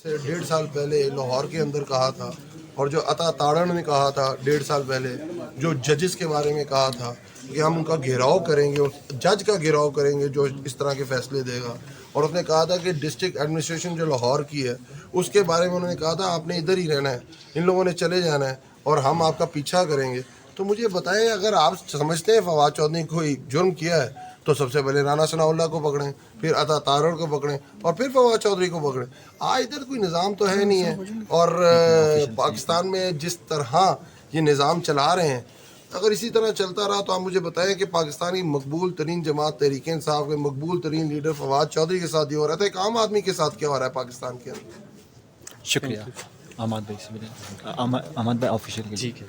سے 1.5 سال پہلے لاہور کے اندر کہا تھا، اور جو عطا تارڑ نے کہا تھا 1.5 سال پہلے، جو ججز کے بارے میں کہا تھا کہ ہم ان کا گھیراؤ کریں گے، جج کا گھیراؤ کریں گے جو اس طرح کے فیصلے دے گا. اور اس نے کہا تھا کہ ڈسٹرکٹ ایڈمنسٹریشن جو لاہور کی ہے اس کے بارے میں انہوں نے کہا تھا آپ نے ادھر ہی رہنا ہے، ان لوگوں نے چلے جانا ہے اور ہم آپ کا پیچھا کریں گے. تو مجھے بتائیں، اگر آپ سمجھتے ہیں فواد چودھری نے کوئی جرم کیا ہے تو سب سے پہلے رانا ثناء اللہ کو پکڑیں، پھر عطا تارڑ کو پکڑیں اور پھر فواد چودھری کو پکڑیں. آج ادھر کوئی نظام تو ہے نہیں ہے. اور پاکستان میں جس طرح یہ نظام چلا رہے ہیں، اگر اسی طرح چلتا رہا تو آپ مجھے بتائیں کہ پاکستانی مقبول ترین جماعت تحریک انصاف کے مقبول ترین لیڈر فواد چودھری کے ساتھ یہ ہو رہا تھا، ایک عام آدمی کے ساتھ کیا ہو رہا ہے پاکستان کے اندر. شکریہ. احمد بھائی سے ملیں. احمد بھائی آفیشیل ٹھیک ہے.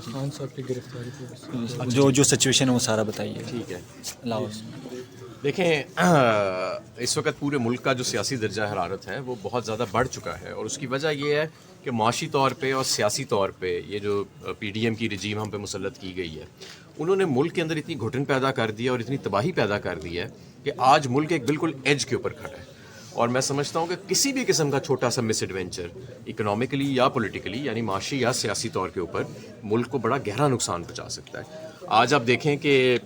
خان صاحب کی گرفتاری جو سچویشن ہے وہ سارا بتائیے. ٹھیک ہے. لاہور دیکھیں، اس وقت پورے ملک کا جو سیاسی درجہ حرارت ہے وہ بہت زیادہ بڑھ چکا ہے، اور اس کی وجہ یہ ہے کہ معاشی طور پہ اور سیاسی طور پہ یہ جو پی ڈی ایم کی رجیم ہم پہ مسلط کی گئی ہے، انہوں نے ملک کے اندر اتنی گھٹن پیدا کر دی ہے اور اتنی تباہی پیدا کر دی ہے کہ آج ملک ایک بالکل ایج کے اوپر کھڑا ہے. اور میں سمجھتا ہوں کہ کسی بھی قسم کا چھوٹا سا مس ایڈونچر اکنامکلی یا پولیٹیکلی، یعنی معاشی یا سیاسی طور کے اوپر، ملک کو بڑا گہرا نقصان پہنچا سکتا ہے. آج آپ دیکھیں کہ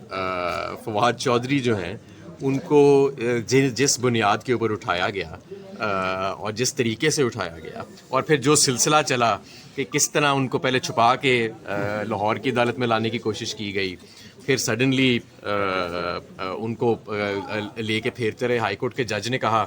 فواد چودھری جو ہیں ان کو جس بنیاد کے اوپر اٹھایا گیا اور جس طریقے سے اٹھایا گیا، اور پھر جو سلسلہ چلا کہ کس طرح ان کو پہلے چھپا کے لاہور کی عدالت میں لانے کی کوشش کی گئی، پھر سڈنلی ان کو لے کے پھیرتے رہے. ہائی کورٹ کے جج نے کہا،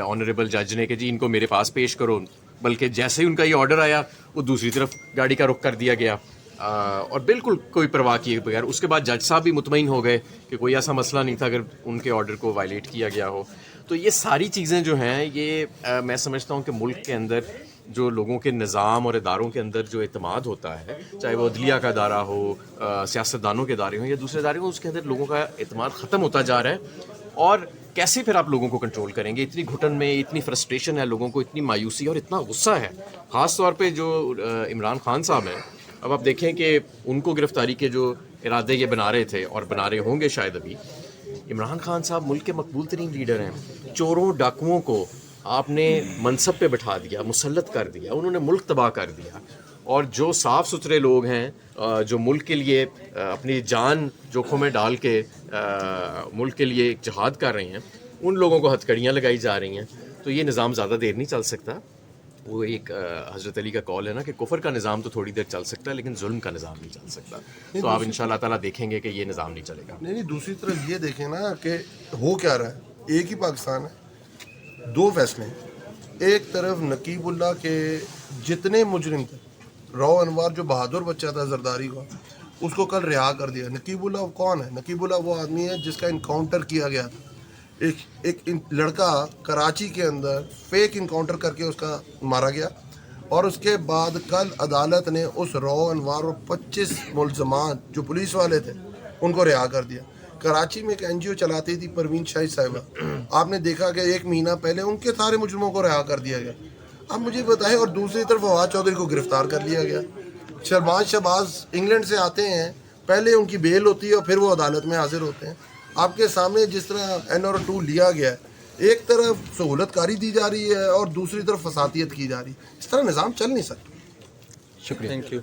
آنریبل جج نے، کہ جی ان کو میرے پاس پیش کرو، بلکہ جیسے ہی ان کا یہ آرڈر آیا وہ دوسری طرف گاڑی کا رخ کر دیا گیا، اور بالکل کوئی پرواہ کیے بغیر. اس کے بعد جج صاحب بھی مطمئن ہو گئے کہ کوئی ایسا مسئلہ نہیں تھا اگر ان کے آرڈر کو وائلیٹ کیا گیا ہو. تو یہ ساری چیزیں جو ہیں، یہ میں سمجھتا ہوں کہ ملک کے اندر جو لوگوں کے نظام اور اداروں کے اندر جو اعتماد ہوتا ہے، چاہے وہ عدلیہ کا ادارہ ہو، سیاستدانوں کے ادارے ہوں یا دوسرے ادارے ہوں، اس کے اندر لوگوں کا اعتماد ختم ہوتا جا رہا ہے. اور کیسے پھر آپ لوگوں کو کنٹرول کریں گے؟ اتنی گھٹن میں اتنی فرسٹریشن ہے لوگوں کو، اتنی مایوسی اور اتنا غصہ ہے، خاص طور پہ جو عمران خان صاحب ہیں. اب آپ دیکھیں کہ ان کو گرفتاری کے جو ارادے یہ بنا رہے تھے اور بنا رہے ہوں گے شاید ابھی. عمران خان صاحب ملک کے مقبول ترین لیڈر ہیں. چوروں ڈاکوؤں کو آپ نے منصب پہ بٹھا دیا، مسلط کر دیا، انہوں نے ملک تباہ کر دیا. اور جو صاف ستھرے لوگ ہیں، جو ملک کے لیے اپنی جان جوکھوں میں ڈال کے ملک کے لیے ایک جہاد کر رہے ہیں، ان لوگوں کو ہتھکڑیاں لگائی جا رہی ہیں. تو یہ نظام زیادہ دیر نہیں چل سکتا. وہ ایک حضرت علی کا قول ہے نا کہ کفر کا نظام تو تھوڑی دیر چل سکتا ہے لیکن ظلم کا نظام نہیں چل سکتا. تو آپ ان شاء اللہ تعالیٰ دیکھیں گے کہ یہ نظام نہیں چلے گا. نہیں، دوسری طرف یہ دیکھیں نا کہ ہو کیا رہا ہے. ایک ہی پاکستان ہے، دو فیصلے ہیں. ایک طرف نقیب اللہ کے جتنے مجرم تھے، رو انوار جو بہادر بچہ تھا زرداری کا، اس کو کل رہا کر دیا. نقیب اللہ کون ہے؟ نقیب اللہ وہ آدمی ہے جس کا انکاؤنٹر کیا گیا تھا. ایک لڑکا کراچی کے اندر فیک انکاؤنٹر کر کے اس کا مارا گیا، اور اس کے بعد کل عدالت نے اس رو انوار اور 25 ملزمان جو پولیس والے تھے ان کو رہا کر دیا. کراچی میں ایک این جی او چلاتی تھی پروین شاہی صاحبہ، آپ نے دیکھا کہ 1 مہینہ پہلے ان کے سارے مجرموں کو رہا کر دیا گیا. اب مجھے بتائیں، اور دوسری طرف فواد چودھری کو گرفتار کر لیا گیا. شہباز انگلینڈ سے آتے ہیں، پہلے ان کی بیل ہوتی ہے اور پھر وہ عدالت میں حاضر ہوتے ہیں. آپ کے سامنے جس طرح NR2 لیا گیا ہے، ایک طرف سہولت کاری دی جا رہی ہے اور دوسری طرف فسادیت کی جا رہی ہے. اس طرح نظام چل نہیں سکتا. شکریہ. Thank you.